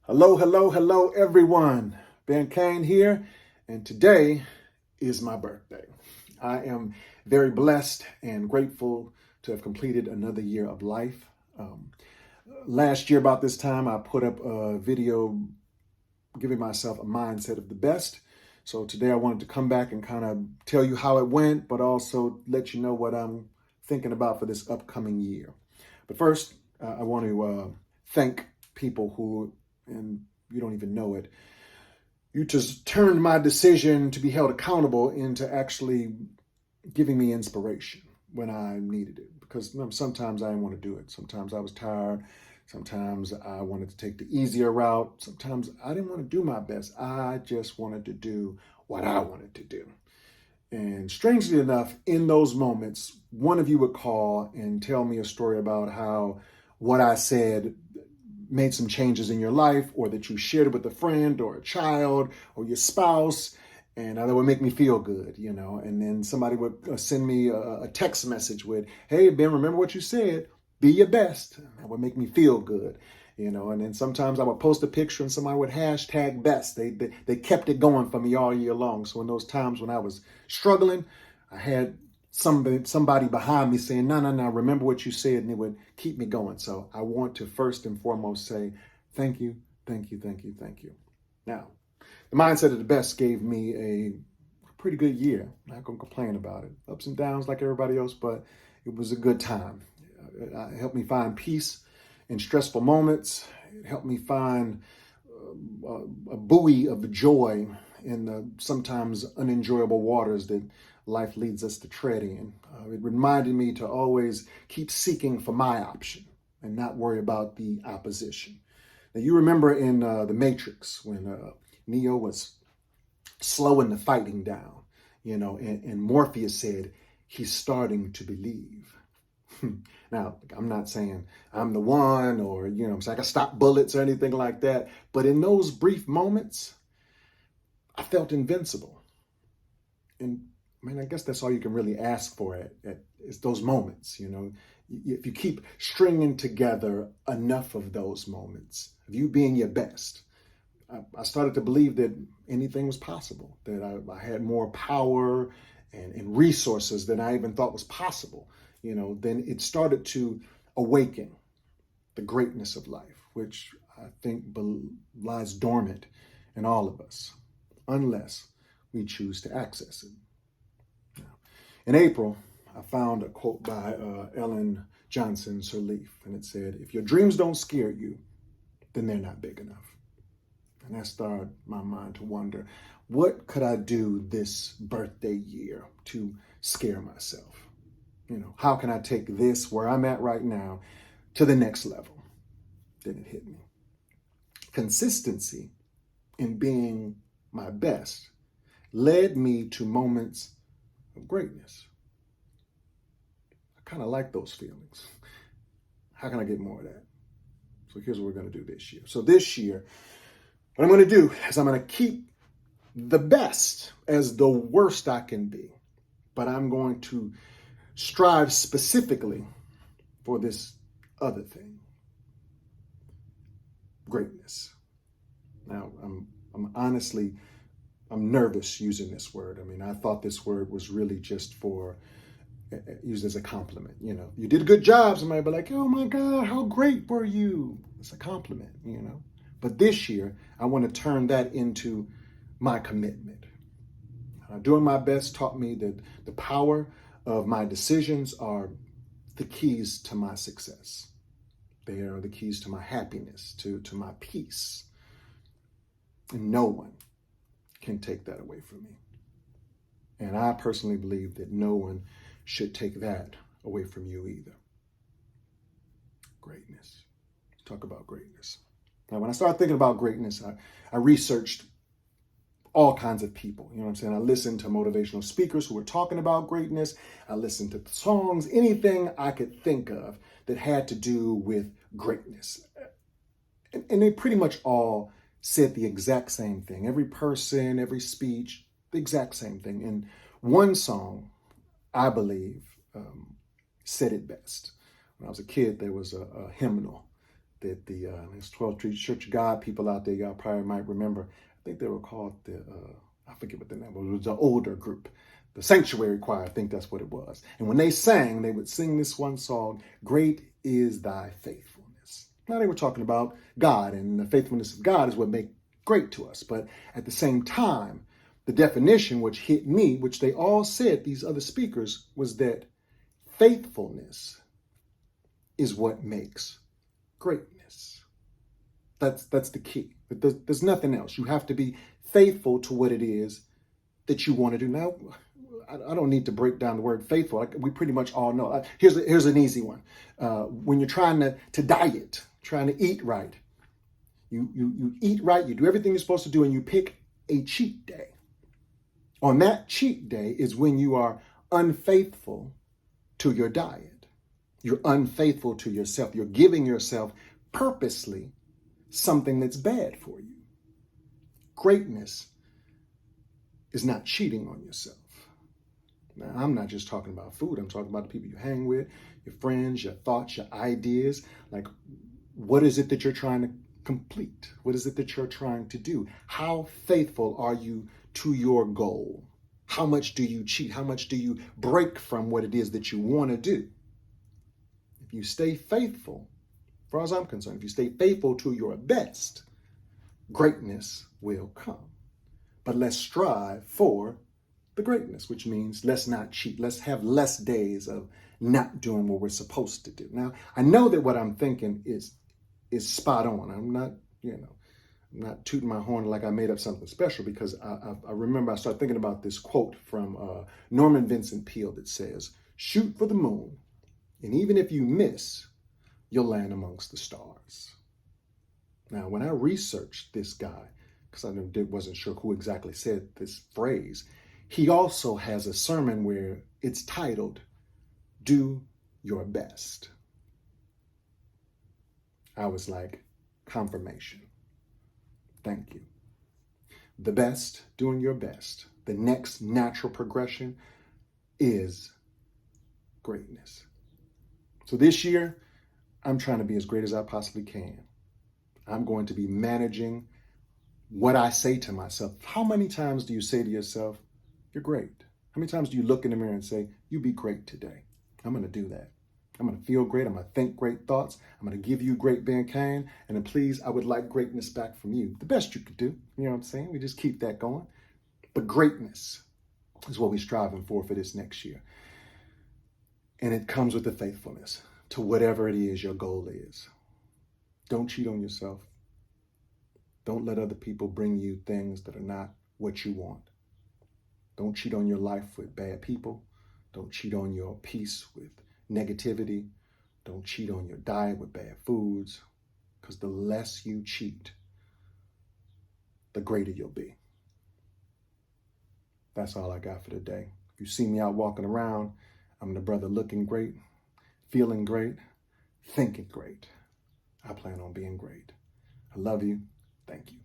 Hello, hello, hello, everyone. Ben Cain here, and today is my birthday. I am very blessed and grateful to have completed another year of life. Um, Last year, about this time, I put up a video giving myself a mindset of the best. So today I wanted to come back and kind of tell you how it went, but also let you know what I'm thinking about for this upcoming year. But first, I want to thank people who, and you don't even know it, you just turned my decision to be held accountable into actually giving me inspiration when I needed it. Because sometimes I didn't want to do it. Sometimes I was tired. Sometimes I wanted to take the easier route. Sometimes I didn't want to do my best. I just wanted to do what I wanted to do. And strangely enough, in those moments, one of you would call and tell me a story about how what I said made some changes in your life, or that you shared it with a friend or a child or your spouse, and that would make me feel good, And then somebody would send me a text message with, "Hey, Ben, remember what you said? Be your best." That would make me feel good, And then sometimes I would post a picture and somebody would hashtag best. They kept it going for me all year long. So in those times when I was struggling, I had somebody behind me saying, no, remember what you said, and it would keep me going. So I want to first and foremost say thank you, thank you, thank you, thank you. Now, the mindset of the best gave me a pretty good year. I'm not going to complain about it. Ups and downs like everybody else, but it was a good time. It helped me find peace in stressful moments. It helped me find a buoy of joy in the sometimes unenjoyable waters that life leads us to tread in. It reminded me to always keep seeking for my option and not worry about the opposition. Now, you remember in The Matrix when Neo was slowing the fighting down, and Morpheus said, he's starting to believe. Now, I'm not saying I'm the one or, I'm saying I can stop bullets or anything like that. But in those brief moments, I felt invincible. And I guess that's all you can really ask for is those moments, If you keep stringing together enough of those moments, of you being your best, I started to believe that anything was possible, that I had more power and resources than I even thought was possible. Then it started to awaken the greatness of life, which I think lies dormant in all of us, unless we choose to access it. In April, I found a quote by Ellen Johnson Sirleaf, and it said, "If your dreams don't scare you, then they're not big enough." And that started my mind to wonder, what could I do this birthday year to scare myself? How can I take this, where I'm at right now, to the next level? Then it hit me. Consistency in being my best led me to moments of greatness. I kind of like those feelings. How can I get more of that? So here's what we're going to do this year. So this year, what I'm going to do is I'm going to keep the best as the worst I can be, but I'm going to strive specifically for this other thing, greatness. Now, I'm honestly, I'm nervous using this word. I thought this word was really just for used as a compliment. You did a good job. Somebody be like, "Oh my God, how great were you?" It's a compliment, But this year, I want to turn that into my commitment. Doing my best taught me that the power of my decisions are the keys to my success. They are the keys to my happiness, to my peace. And no one can take that away from me. And I personally believe that no one should take that away from you either. Greatness. Let's talk about greatness. Now, when I started thinking about greatness, I researched all kinds of people. You know what I'm saying? I listened to motivational speakers who were talking about greatness. I listened to songs, anything I could think of that had to do with greatness. And they pretty much all said the exact same thing. Every person, every speech, the exact same thing. And one song, I believe, said it best. When I was a kid, there was a hymnal that there's 12th Street Church of God people out there, y'all probably might remember. I think they were called I forget what the name was. It was an older group. The Sanctuary Choir, I think that's what it was. And when they sang, they would sing this one song, "Great is Thy Faithfulness." Now they were talking about God, and the faithfulness of God is what makes great to us. But at the same time, the definition which hit me, which they all said, these other speakers, was that faithfulness is what makes greatness. That's the key. There's nothing else. You have to be faithful to what it is that you want to do. Now, I don't need to break down the word faithful. We pretty much all know. Here's an easy one. When you're trying to diet, trying to eat right, you eat right, you do everything you're supposed to do, and you pick a cheat day. On that cheat day is when you are unfaithful to your diet. You're unfaithful to yourself. You're giving yourself purposely something that's bad for you. Greatness is not cheating on yourself. Now, I'm not just talking about food. I'm talking about the people you hang with, your friends, your thoughts, your ideas. Like, what is it that you're trying to complete? What is it that you're trying to do? How faithful are you to your goal? How much do you cheat? How much do you break from what it is that you want to do? If you stay faithful, as far as I'm concerned, if you stay faithful to your best, greatness will come. But let's strive for the greatness, which means let's not cheat. Let's have less days of not doing what we're supposed to do. Now, I know that what I'm thinking is spot on. I'm not tooting my horn like I made up something special, because I remember I started thinking about this quote from Norman Vincent Peale that says, "Shoot for the moon, and even if you miss, you'll land amongst the stars." Now, when I researched this guy, because I wasn't sure who exactly said this phrase, he also has a sermon where it's titled, "Do Your Best." I was like, confirmation. Thank you. The best, doing your best. The next natural progression is greatness. So this year, I'm trying to be as great as I possibly can. I'm going to be managing what I say to myself. How many times do you say to yourself, "You're great"? How many times do you look in the mirror and say, "You be great today"? I'm going to do that. I'm going to feel great. I'm going to think great thoughts. I'm going to give you great, Ben Cain. And then please, I would like greatness back from you. The best you could do. You know what I'm saying? We just keep that going. But greatness is what we're striving for this next year. And it comes with the faithfulness to whatever it is your goal is. Don't cheat on yourself. Don't let other people bring you things that are not what you want. Don't cheat on your life with bad people. Don't cheat on your peace with negativity. Don't cheat on your diet with bad foods, because the less you cheat, the greater you'll be. That's all I got for today. If you see me out walking around, I'm the brother looking great, feeling great, thinking great. I plan on being great. I love you. Thank you.